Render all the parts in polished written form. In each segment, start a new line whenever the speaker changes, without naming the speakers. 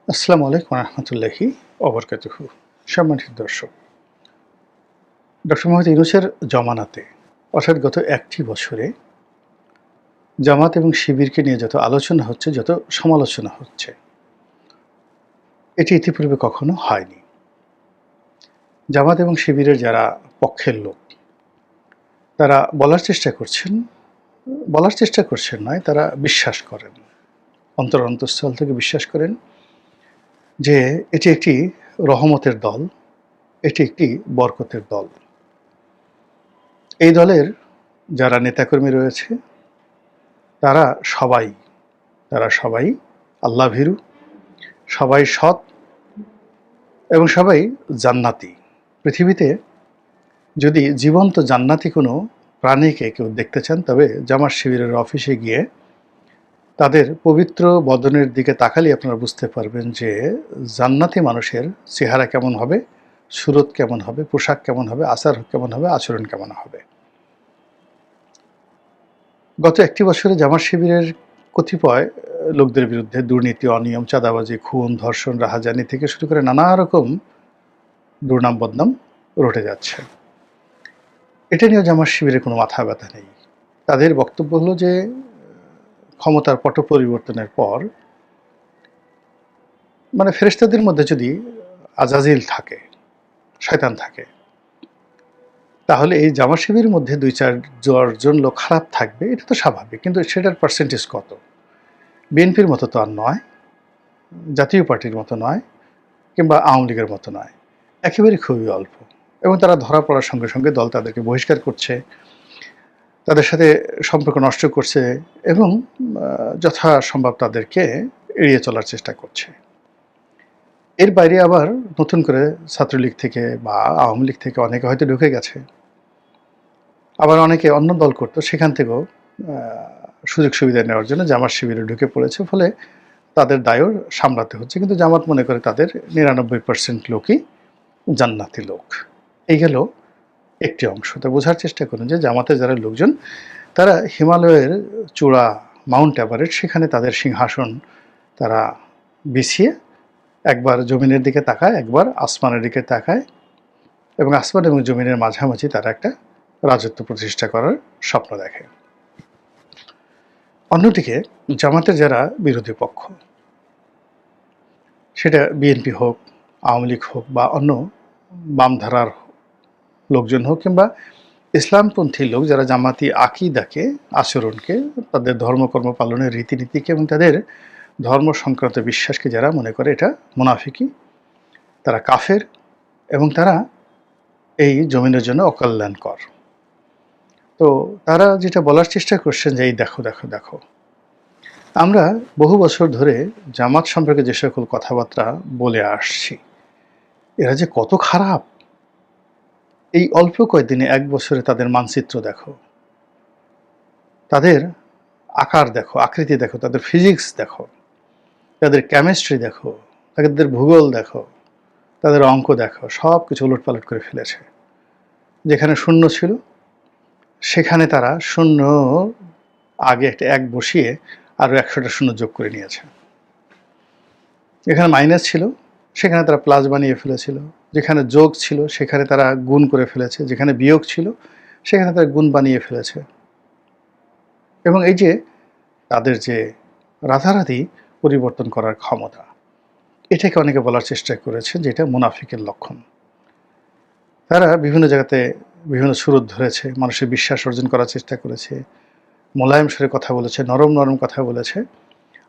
আসসালামু আলাইকুম রহমতুল্লাহি ওবরকাতুহু। সম্মানিত দর্শক, ডক্টর মোহাম্মদ ইউনূসের জমানাতে অর্থাৎ গত একটি বছরে জামাত এবং শিবিরকে নিয়ে যত আলোচনা হচ্ছে, যত সমালোচনা হচ্ছে, এটি ইতিপূর্বে কখনো হয়নি। জামাত এবং শিবিরের যারা পক্ষের লোক, তারা বলার চেষ্টা করছেন নয়, তারা বিশ্বাস করেন, অন্তরস্থল থেকে বিশ্বাস করেন যে এটি একটি রহমতের দল, এটি একটি বরকতের দল। এই দলের যারা নেতাকর্মী রয়েছে তারা সবাই তারা সবাই আল্লাহভীরু, সবাই সৎ এবং সবাই জান্নাতি। পৃথিবীতে যদি জীবন্ত জান্নাতি কোনো প্রাণীকে কেউ দেখতে চান, তবে জামাত শিবিরের অফিসে গিয়ে তাদের পবিত্র বদনের দিকে তাকালেই আপনারা বুঝতে পারবেন যে জান্নাতি মানুষের চেহারা কেমন হবে, সুরত কেমন হবে, পোশাক কেমন হবে, আচার কেমন হবে, আচরণ কেমন হবে। গত একটি বছরে জামাত শিবিরের কতিপয় লোকদের বিরুদ্ধে দুর্নীতি, অনিয়ম, চাঁদাবাজি, খুন, ধর্ষণ, রাহাজানি থেকে শুরু করে নানা রকম দুর্নাম বদনাম রটে যাচ্ছে। এটা নিয়ে জামাত শিবিরের কোনো মাথা ব্যথা নেই। তাদের বক্তব্য হলো যে ক্ষমতার পট পরিবর্তনের পর ফেরেশতাদের মধ্যে যদি আজাজিল থাকে, শয়তান থাকে, তাহলে এই জামাত শিবিরের মধ্যে ২-৪ জন লোক খারাপ থাকবে, এটা তো স্বাভাবিক। কিন্তু সেটার পার্সেন্টেজ কত? বিএনপির মতো তো আর নয়, জাতীয় পার্টির মতো নয়, কিংবা আওয়ামী লীগের মতো নয়, একেবারে খুবই অল্প। এবং তারা ধরা পড়ার সঙ্গে সঙ্গে দল তাদেরকে বহিষ্কার করছে, তাদের সাথে সম্পর্ক নষ্ট করছে এবং যথাসম্ভব তাদেরকে এড়িয়ে চলার চেষ্টা করছে। এর বাইরে আবার নতুন করে ছাত্রলীগ থেকে বা আওয়ামী লীগ থেকে অনেকে হয়তো ঢুকে গেছে, আবার অনেকে অন্য দল করতো, সেখান থেকেও সুযোগ সুবিধা নেওয়ার জন্য জামাত শিবিরে ঢুকে পড়েছে। ফলে তাদের দায়ও সামলাতে হচ্ছে। কিন্তু জামাত মনে করে তাদের ৯৯% লোকই জান্নাতি লোক। এই গেল একটি অংশ। তো বোঝার চেষ্টা করুন যে জামাতের যারা লোকজন, তারা হিমালয়ের চূড়া মাউন্ট এভারেস্ট, সেখানে তাদের সিংহাসন তারা বিছিয়ে একবার জমিনের দিকে তাকায়, একবার আসমানের দিকে তাকায় এবং আসমান এবং জমিনের মাঝামাঝি তারা একটা রাজত্ব প্রতিষ্ঠা করার স্বপ্ন দেখে। অন্যদিকে জামাতের যারা বিরোধী পক্ষ, সেটা বিএনপি হোক, আওয়ামী লীগ হোক বা অন্য বামধারার লোকজন হোক, কিংবা ইসলামপন্থী লোক যারা জামাতি আকীদাকে, আচরণকে, তাদের ধর্মকর্ম পালনের রীতিনীতিকে এবং তাদের ধর্ম সংক্রান্ত বিশ্বাসকে যারা মনে করে এটা মুনাফিকি, তারা কাফের এবং তারা এই জমিনের জন্য অকল্যাণকর। তো তারা যেটা বলার চেষ্টা করছেন যে এই দেখো দেখো দেখো, আমরা বহু বছর ধরে জামাত সম্পর্কে যে সকল কথাবার্তা বলে আসছি, এরা যে কত খারাপ, এই অল্প কয়েকদিনে, এক বছরে তাদের মানচিত্র দেখো, তাদের আকার দেখো, আকৃতি দেখো, তাদের ফিজিক্স দেখো, তাদের কেমিস্ট্রি দেখো, তাদের ভূগোল দেখো, তাদের অঙ্ক দেখো, সব কিছু উলটপালট করে ফেলেছে। যেখানে শূন্য ছিল সেখানে তারা শূন্য আগে একটা ১ বসিয়ে আরও ১০০টা শূন্য যোগ করে নিয়েছে। যেখানে মাইনাস ছিল সেখানে তারা প্লাস বানিয়ে ফেলেছিল, যেখানে যোগ ছিল সেখানে তারা গুণ করে ফেলেছে, যেখানে বিয়োগ ছিল সেখানে তারা গুণ বানিয়ে ফেলেছে। এবং এই যে তাদের যে রাতারাতি পরিবর্তন করার ক্ষমতা, এটাকে অনেকে বলার চেষ্টা করেছে যে এটা মুনাফিকের লক্ষণ। তারা বিভিন্ন জায়গাতে বিভিন্ন সুরত ধরেছে, মানুষের বিশ্বাস অর্জন করার চেষ্টা করেছে, মোলায়েম সুরে কথা বলেছে, নরম নরম কথা বলেছে।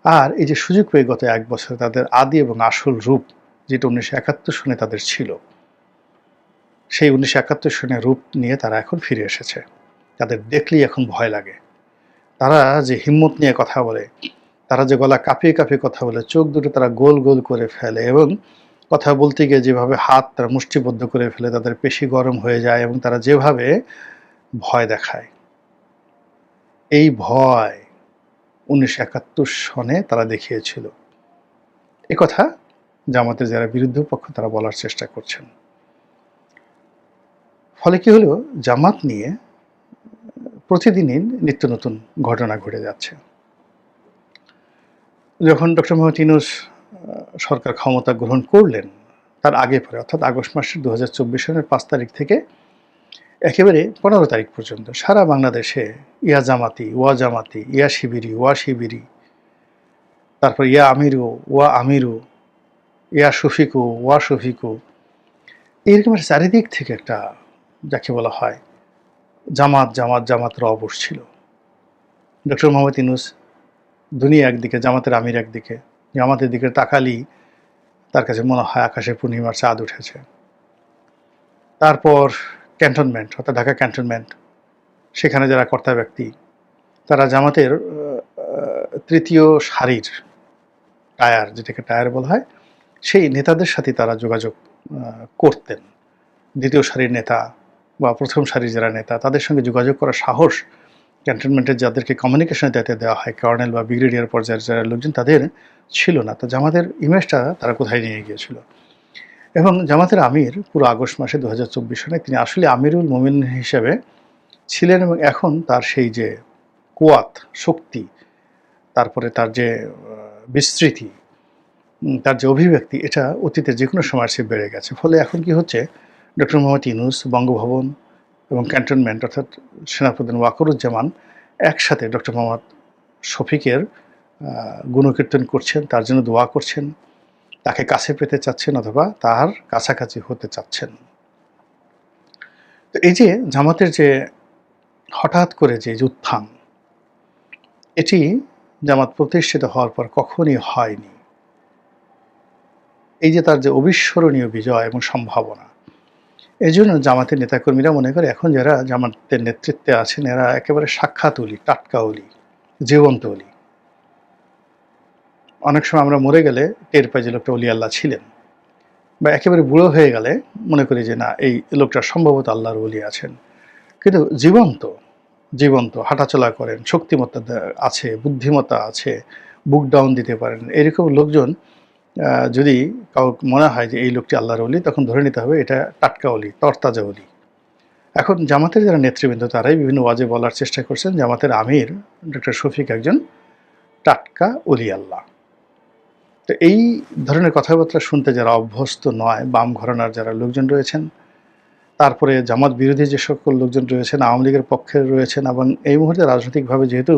আর এই যে সুযোগ পেয়ে গত ১ বছরে তাদের আদি এবং আসল রূপ, যেটা ১৯৭১ সনে তাদের ছিল, সেই ১৯৭১ সনের রূপ নিয়ে তারা এখন ফিরে এসেছে। তাদের দেখলেই এখন ভয় লাগে। তারা যে হিম্মত নিয়ে কথা বলে, তারা যে গলা কাঁপিয়ে কাঁপিয়ে কথা বলে, চোখ দুটো তারা গোল গোল করে ফেলে এবং কথা বলতে গিয়ে যেভাবে হাত তারা মুষ্টিবদ্ধ করে ফেলে, তাদের পেশি গরম হয়ে যায় এবং তারা যেভাবে ভয় দেখায়, এই ভয় ১৯৭১ সনে তারা দেখিয়েছিল। এ কথা জামাতের যারা বিরুদ্ধ পক্ষ তারা বলার চেষ্টা করছেন। ফলে কি হলো, জামাত নিয়ে প্রতিদিনই নিত্য নতুন ঘটনা ঘটে যাচ্ছে। যখন ডক্টর মোহাম্মদ ইউনূস সরকার ক্ষমতা গ্রহণ করলেন তার আগে পরে, অর্থাৎ আগস্ট মাসের 2024 সনের 5 তারিখ থেকে একেবারে 15 তারিখ পর্যন্ত সারা বাংলাদেশে ইয়া জামাতি, ওয়া জামাতি, ইয়া শিবিরি, ওয়া শিবিরি, তারপর ইয়া আমিরু, ওয়া আমিরু, ইয়া শফিকু, ওয়া শফিকু, এরকম একটা চারিদিক থেকে একটা, যাকে বলা হয় জামাত জামাত জামাত র বসছিল। ডক্টর মোহাম্মদ ইউনূস দুনিয়া একদিকে, জামাতের আমির একদিকে, জামাতের দিকে তাকালেই তার কাছে মনে হয় আকাশে পূর্ণিমার চাঁদ উঠেছে। তারপর ক্যান্টনমেন্ট, অর্থাৎ ঢাকা ক্যান্টনমেন্ট, সেখানে যারা কর্তা ব্যক্তি, তারা জামাতের তৃতীয় সারির টায়ার, যেটাকে টায়ার বলা হয়, সেই নেতাদের সাথে তারা যোগাযোগ করতেন। দ্বিতীয় সারির নেতা বা প্রথম সারির যারা নেতা, তাদের সঙ্গে যোগাযোগ করার সাহস ক্যান্টনমেন্টের যাদেরকে কমিউনিকেশনের দায়িত্ব দেওয়া হয়, কর্নেল বা ব্রিগেডিয়ার পর্যায়ের যারা লোকজন, তাদের ছিল না। তো জামাতের ইমেজটা তারা কোথায় নিয়ে গিয়েছিল। এবং জামাতের আমির পুরো আগস্ট মাসে 2024 সনে তিনি আসলে আমিরুল মোমিনিন হিসেবে ছিলেন, এবং এখন তার সেই যে কুয়াত, শক্তি, তারপরে তার যে বিস্তৃতি, তার যে অভিব্যক্তি, এটা অতীতের যে কোনো সময়ের চেয়ে বেড়ে গেছে। ফলে এখন কি হচ্ছে, ডক্টর মোহাম্মদ ইউনূস বঙ্গভবন এবং ক্যান্টনমেন্ট, অর্থাৎ সেনাপ্রধান ওয়াকারুজ্জামান একসাথে ডক্টর মোহাম্মদ শফিকের গুণকীর্তন করছেন, তার জন্য দোয়া করছেন, তাকে কাছে পেতে চাচ্ছেন অথবা তার কাছাকাছি হতে চাচ্ছেন। তো এই যে জামাতের যে হঠাৎ করে যে উত্থান, এটি জামাত প্রতিষ্ঠিত হওয়ার পর কখনই হয়নি। এই যে তার যে অবিস্মরণীয় বিজয় এবং সম্ভাবনা, এই জন্য জামাতের নেতাকর্মীরা মনে করে এখন যারা জামাতের নেতৃত্বে আছেন এরা একেবারে সাক্ষাৎ অলি, টাটকা অলি, জীবন্ত অলি। অনেক সময় আমরা মরে গেলে টের পাই যে লোকটা অলি আল্লাহ ছিলেন, বা একেবারে বুড়ো হয়ে গেলে মনে করি যে না, এই লোকটা সম্ভবত আল্লাহর ওলি আছেন। কিন্তু জীবন্ত জীবন্ত হাঁটাচলা করেন, শক্তিমত্তা আছে, বুদ্ধিমত্তা আছে, বুক ডাউন দিতে পারেন, এরকম লোকজন যদি কাউ মনে হয় যে এই লোকটি আল্লাহর ওলি, তখন ধরে নিতে হবে এটা টাটকা ওলি, তরতাজা ওলি। এখন জামাতের যারা নেতৃবৃন্দ তারাই বিভিন্ন ওয়াজে বলার চেষ্টা করছেন জামাতের আমির ডক্টর শফিক একজন টাটকা ওলি আল্লাহ। তো এই ধরনের কথাবার্তা শুনতে যারা অভ্যস্ত নয়, বাম ঘরানার যারা লোকজন রয়েছেন, তারপরে জামাত বিরোধী যে সকল লোকজন রয়েছেন, আওয়ামী লীগের পক্ষে রয়েছেন, এবং এই মুহূর্তে রাজনৈতিকভাবে যেহেতু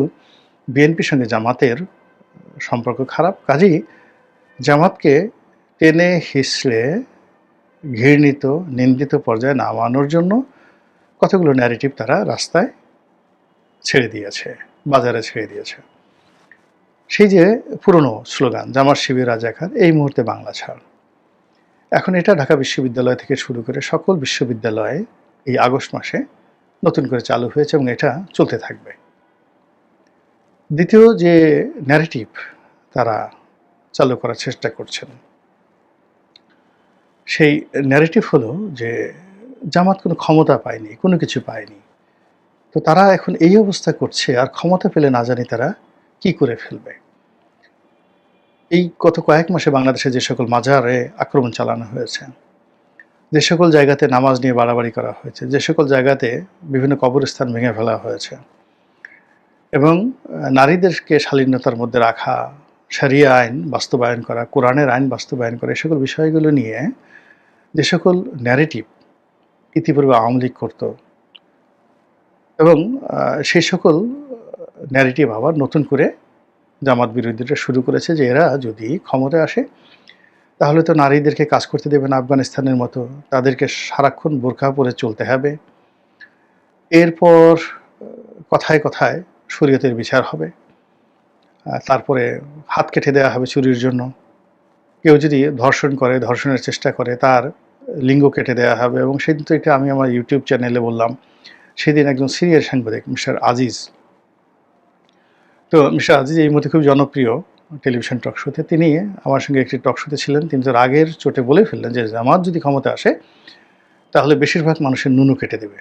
বিএনপির সঙ্গে জামাতের সম্পর্ক খারাপ, কাজেই জামাতকে টেনে হিসড়ে ঘৃণিত, নিন্দিত পর্যায়ে নামানোর জন্য কতগুলো ন্যারেটিভ তারা রাস্তায় ছেড়ে দিয়েছে, বাজারে ছেড়ে দিয়েছে। সেই যে পুরনো স্লোগান জামাত শিবির রাজাকার, এই মুহূর্তে বাংলা ছাড়, এখন এটা ঢাকা বিশ্ববিদ্যালয় থেকে শুরু করে সকল বিশ্ববিদ্যালয়ে এই আগস্ট মাসে নতুন করে চালু হয়েছে এবং এটা চলতে থাকবে। দ্বিতীয় যে ন্যারেটিভ তারা চালু করার চেষ্টা করছেন, সেই ন্যারেটিভ হলো যে জামাত কোনো ক্ষমতা পায়নি, কোনো কিছু পায়নি, তো তারা এখন এই অবস্থা করছে, আর ক্ষমতা পেলে না জানি তারা কি করে ফেলবে। এই গত কয়েক মাসে বাংলাদেশে যে সকল মাজারে আক্রমণ চালানো হয়েছে, যে সকল জায়গাতে নামাজ নিয়ে বাড়াবাড়ি করা হয়েছে, যে সকল জায়গাতে বিভিন্ন কবরস্থান ভেঙে ফেলা হয়েছে, এবং নারীদেরকে শালীনতার মধ্যে রাখা, শরিয়া আইন বাস্তবায়ন করা, কোরআনের আইন বাস্তবায়ন করা, এই সকল বিষয়গুলো নিয়ে যে সকল ন্যারেটিভ ইতিপূর্বে আওয়ামী লীগ করত, এবং সেই সকল ন্যারেটিভ আবার নতুন করে জামাত বিরোধীরা শুরু করেছে যে এরা যদি ক্ষমতায় আসে তাহলে তো নারীদেরকে কাজ করতে দেবে না আফগানিস্তানের মতো, তাদেরকে সারাক্ষণ বোরকা পরে চলতে হবে, এরপর কথায় কথায় শরীয়তের বিচার হবে, তারপরে হাত কেটে দেওয়া হবে চুরির জন্য, কেউ যদি ধর্ষণ করে, ধর্ষণের চেষ্টা করে, তার লিঙ্গ কেটে দেওয়া হবে। এবং সেদিন তো এটা আমি আমার ইউটিউব চ্যানেলে বললাম, সেদিন একজন সিনিয়র সাংবাদিক মিস্টার আজিজ, তো মিস্টার আজিজ এই মুহূর্তে খুব জনপ্রিয় টেলিভিশন টক শোতে, তিনি আমার সঙ্গে একটি টক শোতে ছিলেন, তিনি তো রাগের চোটে বলে ফেললেন যে জামাত যদি ক্ষমতা আসে তাহলে বেশিরভাগ মানুষের নুনু কেটে দেবে।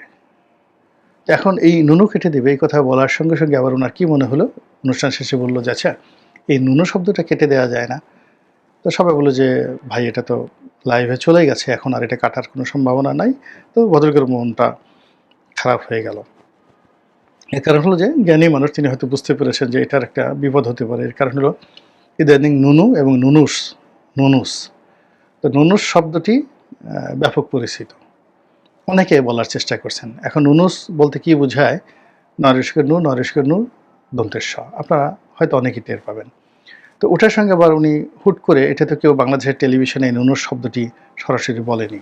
এখন এই নুনু কেটে দেবে এই কথা বলার সঙ্গে সঙ্গে আবার ওনার কী মনে হলো, অনুষ্ঠান শেষে বললো যে আচ্ছা এই নুনু শব্দটা কেটে দেওয়া যায় না, তো সবাই বললো যে ভাই এটা তো লাইভে চলে গেছে, এখন আর এটা কাটার কোনো সম্ভাবনা নাই। তো ভদ্রলোকের মনটা খারাপ হয়ে গেল। এর কারণ হলো যে জ্ঞানী মানুষ, তিনি হয়তো বুঝতে পেরেছেন যে এটার একটা বিপদ হতে পারে। এর কারণ হলো ইদানিং নুনু এবং নুনুস নুনুস। তো নুনুস শব্দটি ব্যাপক পরিচিত, অনেকে বলার চেষ্টা করছেন। এখন নুনুস বলতে কি বোঝায়? নরেশকের নু, নরেশকের নু, দন্তের স। আপনারা হয়তো অনেকেই টের পাবেন। তো ওটার সঙ্গে আবার উনি হুট করে, এটা তো কেউ বাংলাদেশের টেলিভিশনে নুনুস শব্দটি সরাসরি বলেনি।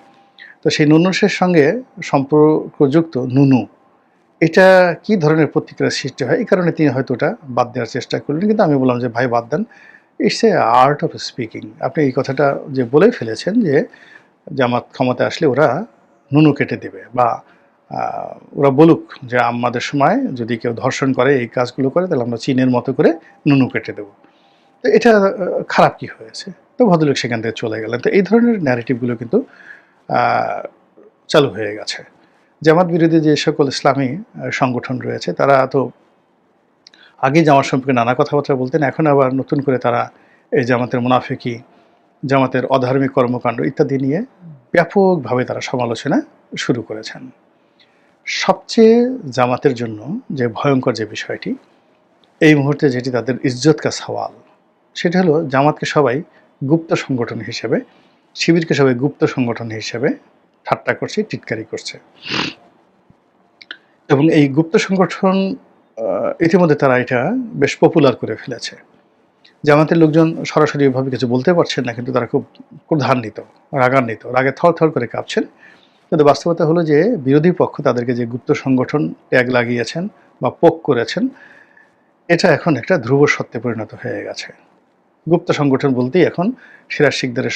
তো সেই নুনুসের সঙ্গে সম্পর্কযুক্ত নুনু, এটা কি ধরনের প্রতিক্রিয়ার সৃষ্টি হয়, এই কারণে তিনি হয়তো ওটা বাদ দেওয়ার চেষ্টা করলেন। কিন্তু আমি বললাম যে ভাই বাদ দেন, it's a art of speaking. আপনি এই কথাটা যে বলেই ফেলেছেন যে জামাত ক্ষমতায় আসলে ওরা নুনু কেটে দেবে, বা ওরা বলুক যে আমাদের সময় যদি কেউ ধর্ষণ করে, এই কাজগুলো করে, তাহলে আমরা চীনের মতো করে নুনু কেটে দেবো। তো এটা খারাপ কি হয়েছে? তো ভদ্রলোক সেখান থেকে চলে গেলেন। তো এই ধরনের ন্যারেটিভগুলো কিন্তু চালু হয়ে গেছে। জামাত বিরোধী যে সকল ইসলামী সংগঠন রয়েছে, তারা তো আগে জামাত সম্পর্কে নানা কথাবার্তা বলতেন, এখন আবার নতুন করে তারা এই জামাতের মুনাফিকি, জামাতের অধার্মিক কর্মকাণ্ড ইত্যাদি নিয়ে ব্যাপকভাবে তারা সমালোচনা শুরু করেছেন। সবচেয়ে জামাতের জন্য যে ভয়ঙ্কর যে বিষয়টি, এই মুহূর্তে যেটি তাদের ইজ্জত কা সওয়াল, সেটা হলো জামাতকে সবাই গুপ্ত সংগঠন হিসেবে, শিবিরকে সবাই গুপ্ত সংগঠন হিসেবে ঠাট্টা করছে, টিটকারি করছে। এবং এই গুপ্ত সংগঠন ইতিমধ্যে তারা এটা বেশ পপুলার করে ফেলেছে। জামাতের লোকজন সরাসরি এভাবে কিছু বলতে পারছেন না, কিন্তু তারা খুব ক্রোধান্বিত, রাগান্বিত, রাগে থরথর করে কাঁপছেন। কিন্তু বাস্তবতা হলো যে বিরোধী পক্ষ তাদেরকে যে গুপ্ত সংগঠন ট্যাগ লাগিয়েছেন বা পোক করেছেন, এটা এখন একটা ধ্রুব সত্যে পরিণত হয়ে গেছে। গুপ্ত সংগঠন বলতেই এখন সিরাজ শিকদারের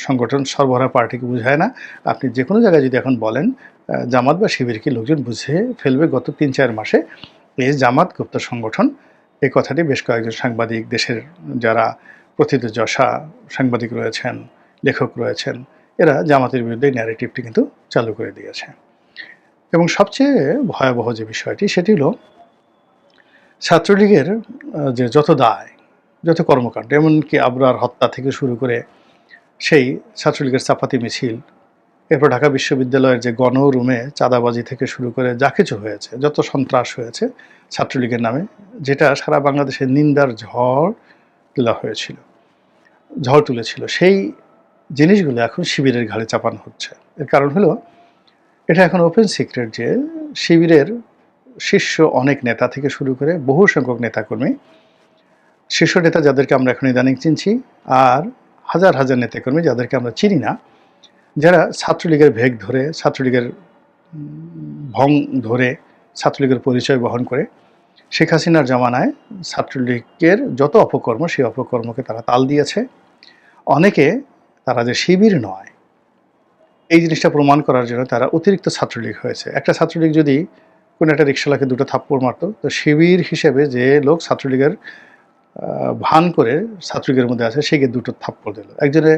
সংগঠন সরবরাহ পার্টিকে বোঝায় না। আপনি যে কোনো জায়গায় যদি এখন বলেন জামাত বা শিবিরকে, লোকজন বুঝে ফেলবে গত ৩-৪ মাসে এই জামাত গুপ্ত সংগঠন। এই কথাটি বেশ কয়েকজন সাংবাদিক, দেশের যারা প্রথিতযশা সাংবাদিক রয়েছেন, লেখক রয়েছেন, এরা জামাতের বিরুদ্ধে ন্যারেটিভটি কিন্তু চালু করে দিয়েছে। এবং সবচেয়ে ভয়াবহ যে বিষয়টি, সেটি হলো ছাত্রলীগের যে যত দায়, যত কর্মকাণ্ড, এমনকি আবরার হত্যা থেকে শুরু করে সেই ছাত্রলীগের চাপাতি মিছিল, এরপর ঢাকা বিশ্ববিদ্যালয়ের যে গণরুমে চাঁদাবাজি থেকে শুরু করে যা কিছু হয়েছে, যত সন্ত্রাস হয়েছে ছাত্রলীগের নামে, যেটা সারা বাংলাদেশের নিন্দার ঝড় তুলেছিল, সেই জিনিসগুলো এখন শিবিরের ঘাড়ে চাপানো হচ্ছে। এর কারণ হলো, এটা এখন ওপেন সিক্রেট যে শিবিরের শীর্ষ অনেক নেতা থেকে শুরু করে বহু সংখ্যক নেতাকর্মী, শীর্ষ নেতা যাদেরকে আমরা এখন ইদানিং চিনছি, আর হাজার হাজার নেতাকর্মী যাদেরকে আমরা চিনি না, যারা ছাত্রলীগের ভেগ ধরে, ছাত্রলীগের ভং ধরে, ছাত্রলীগের পরিচয় বহন করে শেখ হাসিনার জামানায় ছাত্রলীগের যত অপকর্ম, সেই অপকর্মকে তারা তাল দিয়েছে। অনেকে তারা যে শিবির নয়, এই জিনিসটা প্রমাণ করার জন্য তারা অতিরিক্ত ছাত্রলীগ হয়েছে। একটা ছাত্রলীগ যদি কোনো একটা রিক্সাওয়ালাকে 2টা থাপ্পড় মারতো, তো শিবির হিসেবে যে লোক ছাত্রলীগের ভান করে ছাত্রলীগের মধ্যে আছে, সে গিয়ে 2টো থাপ্পড় দিল। একজনে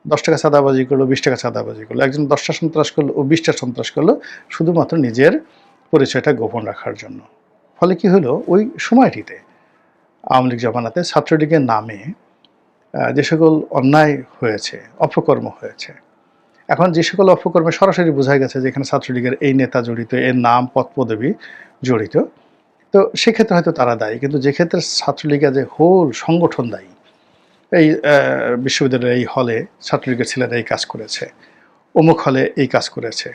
10 টাকা চাঁদাবাজি করলো, 20 টাকা চাঁদাবাজি করলো, একজন 10টা সন্ত্রাস করলো ও 20টা সন্ত্রাস করলো, শুধুমাত্র নিজের পরিচয়টা গোপন রাখার জন্য। ফলে কি হলো, ওই সময়টিতে আওয়ামী লীগ জামানাতে ছাত্রলীগের নামে যে সকল অন্যায় হয়েছে, অপকর্ম হয়েছে, এখন যে সকল অপকর্মে সরাসরি বোঝা গেছে যে এখানে ছাত্রলীগের এই নেতা জড়িত, এর নাম পদ পদবি জড়িত, তো সেক্ষেত্রে হয়তো তারা দায়ী। কিন্তু যে ক্ষেত্রে ছাত্রলীগের যে হোল সংগঠন দায়ী, এই বিশ্ববিদ্যালয়ের এই হলে ছাত্রলীগের ছেলেরা এই কাজ করেছে, অমুক হলে এই কাজ করেছে,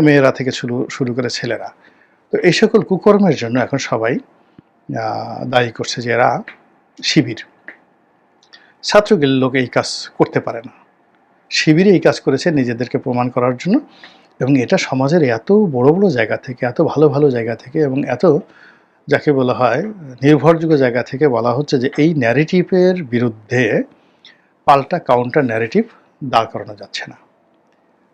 মেয়েরা থেকে শুরু করে ছেলেরা, তো এই সকল কুকর্মের জন্য এখন সবাই দায়ী করছে যে এরা শিবির। ছাত্রলীগের লোক এই কাজ করতে পারে না, শিবিরে এই কাজ করেছে নিজেদেরকে প্রমাণ করার জন্য। এবং এটা সমাজের এত বড় বড় জায়গা থেকে, এত ভালো ভালো জায়গা থেকে, এবং এত যাকে বলা হয় নির্ভরযোগ্য জায়গা থেকে বলা হচ্ছে যে এই ন্যারেটিভের বিরুদ্ধে পাল্টা কাউন্টার ন্যারেটিভ দাঁড় করানো যাচ্ছে না।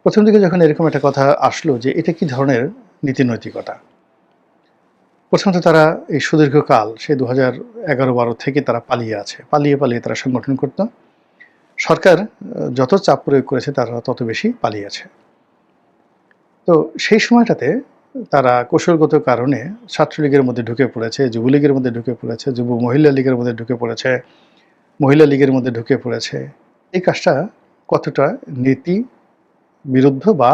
প্রথম দিকে যখন এরকম একটা কথা আসলো যে এটা কি ধরনের নীতি নৈতিকতা, প্রথমত তারা এই সুদীর্ঘকাল সেই 2011-12 থেকে তারা পালিয়ে তারা সংগঠন করত। সরকার যত চাপ প্রয়োগ করেছে তারা তত বেশি পালিয়েছে। তো সেই সময়টাতে তারা কৌশলগত কারণে ছাত্রলীগের মধ্যে ঢুকে পড়েছে, যুবলীগের মধ্যে ঢুকে পড়েছে, যুব মহিলা লীগের মধ্যে ঢুকে পড়েছে, মহিলা লীগের মধ্যে ঢুকে পড়েছে। এই কাজটা কতটা নীতি বিরুদ্ধ বা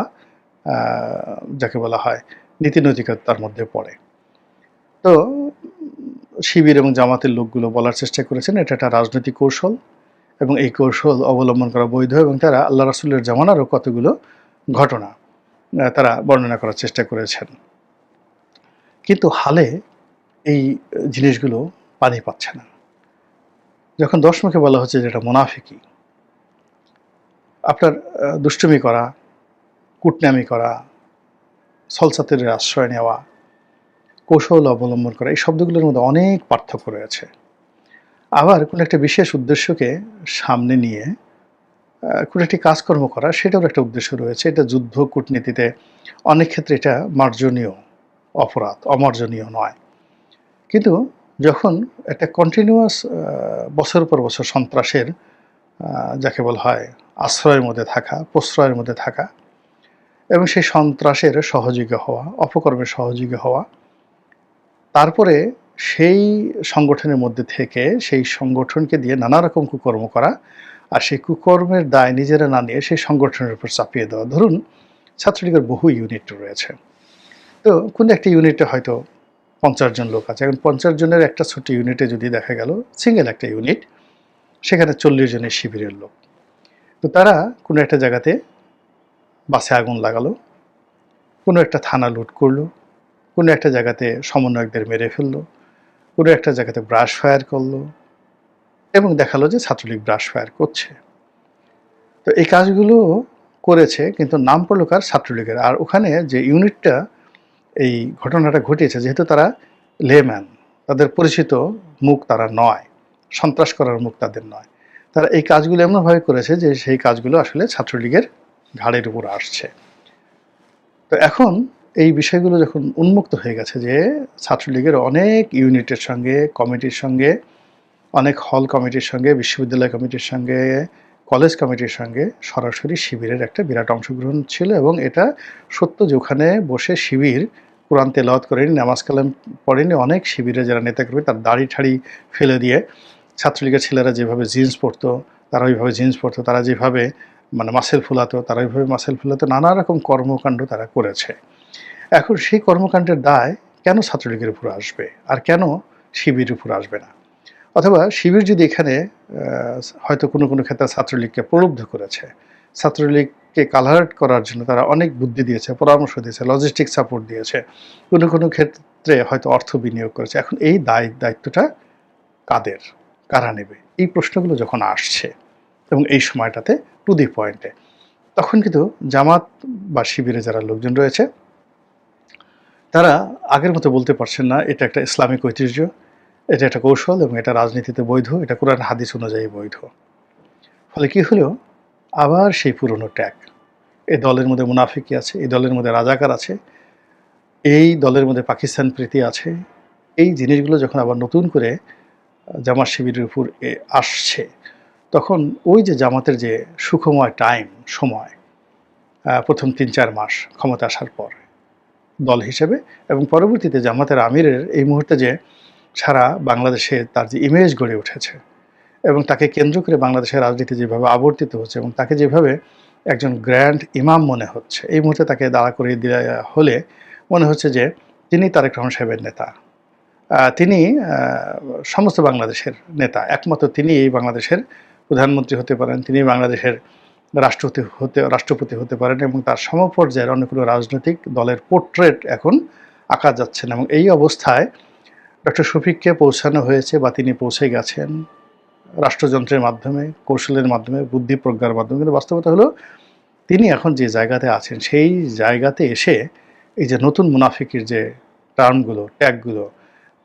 যাকে বলা হয় নীতি নৈতিকতার মধ্যে পড়ে। তো শিবির এবং জামাতের লোকগুলো বলার চেষ্টা করেছেন এটা একটা রাজনৈতিক কৌশল, এবং এই কৌশল অবলম্বন করা বৈধ, এবং তারা আল্লাহ রাসূলের জামানারও কতগুলো ঘটনা তারা বর্ণনা করার চেষ্টা করেছেন। কিন্তু হালে এই জিনিসগুলো পানি পাচ্ছে না। যখন 10 মুখে বলা হচ্ছে যে এটা মুনাফিকি, আপনার দুষ্টুমি করা, কুটনামি করা, ছলচাতুরির আশ্রয় নেওয়া, কৌশল অবলম্বন করা, এই শব্দগুলোর মধ্যে অনেক পার্থক্য রয়েছে। আবার কোনো একটা বিশেষ উদ্দেশ্যকে সামনে নিয়ে কোনো একটি কাজকর্ম করা, সেটারও একটা উদ্দেশ্য রয়েছে। এটা যুদ্ধ কূটনীতিতে অনেক ক্ষেত্রে এটা মার্জনীয় অপরাধ, অমার্জনীয় নয়। কিন্তু যখন একটা কন্টিনিউয়াস বছরের পর বছর সন্ত্রাসের যাকে বলা হয় আশ্রয়ের মধ্যে থাকা, প্রশ্রয়ের মধ্যে থাকা, এবং সেই সন্ত্রাসের সহযোগী হওয়া, অপকর্মের সহযোগী হওয়া, তারপরে সেই সংগঠনের মধ্যে থেকে সেই সংগঠনকে দিয়ে নানা রকম কুকর্ম করা, আর সেই কুকর্মের দায় নিজেরা না নিয়ে সেই সংগঠনের উপর চাপিয়ে দেওয়া। ধরুন ছাত্রলীগের বহু ইউনিট রয়েছে, তো কোনো একটা ইউনিটে হয়তো 50 জন লোক আছে। এখন 50 জনের একটা ছোট্ট ইউনিটে যদি দেখা গেল সিঙ্গেল একটা ইউনিট, সেখানে 40 জনের শিবিরের লোক, তো তারা কোনো একটা জায়গাতে বাসে আগুন লাগালো, কোনো একটা থানা লুট করলো, কোনো একটা জায়গাতে সমন্বয়কদের মেরে ফেললো, কোনো একটা জায়গাতে ব্রাশ ফায়ার করলো, এবং দেখালো যে ছাত্রলীগ ব্রাশ ফায়ার করছে। তো এই কাজগুলো করেছে, কিন্তু নাম পড়লো কার? ছাত্রলীগের। আর ওখানে যে ইউনিটটা এই ঘটনাটা ঘটিয়েছে, যেহেতু তারা লেম্যান, তাদের পরিচিত মুখ তারা নয়, সন্ত্রাস করার মুখ তাদের নয়, তারা এই কাজগুলো এমনভাবে করেছে যে সেই কাজগুলো আসলে ছাত্রলীগের ঘাড়ের উপর আসছে। তো এখন এই বিষয়গুলো যখন উন্মুক্ত হয়ে গেছে যে ছাত্রলীগের অনেক ইউনিটের সঙ্গে, কমিটির সঙ্গে, অনেক হল কমিটির সঙ্গে, বিশ্ববিদ্যালয় কমিটির সঙ্গে, কলেজ কমিটির সঙ্গে সরাসরি শিবিরের একটা বিরাট অংশগ্রহণ ছিল, এবং এটা সত্য যে ওখানে বসে শিবির কোরআন তেলাওয়াত করেনি, নামাজ কালাম পড়েনি। অনেক শিবিরে যারা নেতাকর্মী তার দাড়ি ঠাড়ি ফেলে দিয়ে ছাত্রলীগের ছেলেরা যেভাবে জিন্স পরতো তারা ওইভাবে জিন্স পরতো, তারা যেভাবে মাসেল ফুলাতো তারা ওইভাবে মাসেল ফুলাতো, নানা রকম কর্মকাণ্ড তারা করেছে। এখন সেই কর্মকাণ্ডের দায় কেন ছাত্রলীগের উপর আসবে, আর কেন শিবিরের উপর আসবে না? অথবা শিবির যদি এখানে হয়তো কোনো কোনো ক্ষেত্রে ছাত্রলীগকে প্রলুব্ধ করেছে, ছাত্রলীগকে কালার করার জন্য তারা অনেক বুদ্ধি দিয়েছে, পরামর্শ দিয়েছে, লজিস্টিক সাপোর্ট দিয়েছে, কোনো কোনো ক্ষেত্রে হয়তো অর্থ বিনিয়োগ করেছে, এখন এই দায়িত্বটা কাদের, কারা নেবে? এই প্রশ্নগুলো যখন আসছে এবং এই সময়টাতে টু দি পয়েন্টে, তখন কিন্তু জামাত বা শিবিরে যারা লোকজন রয়েছে তারা আগের মতো বলতে পারছেন না এটা একটা ইসলামিক ঐতিহ্য, এটা একটা কৌশল, এবং এটা রাজনীতিতে বৈধ, এটা কোরআন হাদিস অনুযায়ী বৈধ। ফলে কি হলো, আবার সেই পুরনো ট্যাগ। এই দলের মধ্যে মুনাফিকি আছে, এই দলের মধ্যে রাজাকার আছে, এই দলের মধ্যে পাকিস্তান প্রীতি আছে। এই জিনিসগুলো যখন আবার নতুন করে জামাত শিবিরের উপর আসছে, তখন ওই যে জামাতের যে সুখময় সময়, প্রথম 3-4 মাস ক্ষমতা আসার পর দল হিসেবে, এবং পরবর্তীতে জামাতের আমিরের এই মুহূর্তে যে সারা বাংলাদেশে তার যে ইমেজ গড়ে উঠেছে, এবং তাকে কেন্দ্র করে বাংলাদেশের রাজনীতি যেভাবে আবর্তিত হচ্ছে, এবং তাকে যেভাবে একজন গ্র্যান্ড ইমাম মনে হচ্ছে, এই মুহূর্তে তাকে দাঁড়া করিয়ে দেওয়া হলে মনে হচ্ছে যে তিনি তারেক রহমান সাহেবের নেতা, তিনি সমস্ত বাংলাদেশের নেতা, একমাত্র তিনি এই বাংলাদেশের প্রধানমন্ত্রী হতে পারেন, তিনি বাংলাদেশের রাষ্ট্রপতি হতে পারেন, এবং তার সমপর্যায়ের অন্য কোনো রাজনৈতিক দলের পোর্ট্রেট এখন আঁকা যাচ্ছে না। এবং এই অবস্থায় ডক্টর শফিককে পৌঁছানো হয়েছে, বা তিনি পৌঁছে গেছেন রাষ্ট্রযন্ত্রের মাধ্যমে, কৌশলের মাধ্যমে, বুদ্ধি প্রজ্ঞার মাধ্যমে। কিন্তু বাস্তবতা হলো তিনি এখন যে জায়গাতে আছেন, সেই জায়গাতে এসে এই যে নতুন মুনাফিকের যে টার্মগুলো, ট্যাগগুলো,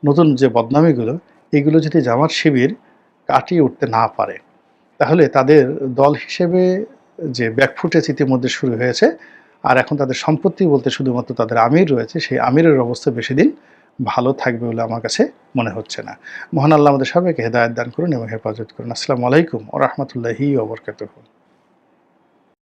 নতুন যে বদনামিগুলো, এগুলো যদি জামাত শিবির কাটিয়ে উঠতে না পারে, তাহলে তাদের দল হিসেবে যে ব্যাকফুটেজ ইতিমধ্যে শুরু হয়েছে, আর এখন তাদের সম্পত্তি বলতে শুধুমাত্র তাদের আমির রয়েছে, সেই আমিরের অবস্থা বেশি দিন ভালো থাকবে বলে আমার কাছে মনে হচ্ছে না। মহান আল্লাহ আমাদের সবাইকে হেদায়েত দান করুন এবং হেফাজত করুন। আসসালামু আলাইকুম ওয়া রাহমাতুল্লাহি ওয়া বারাকাতুহু।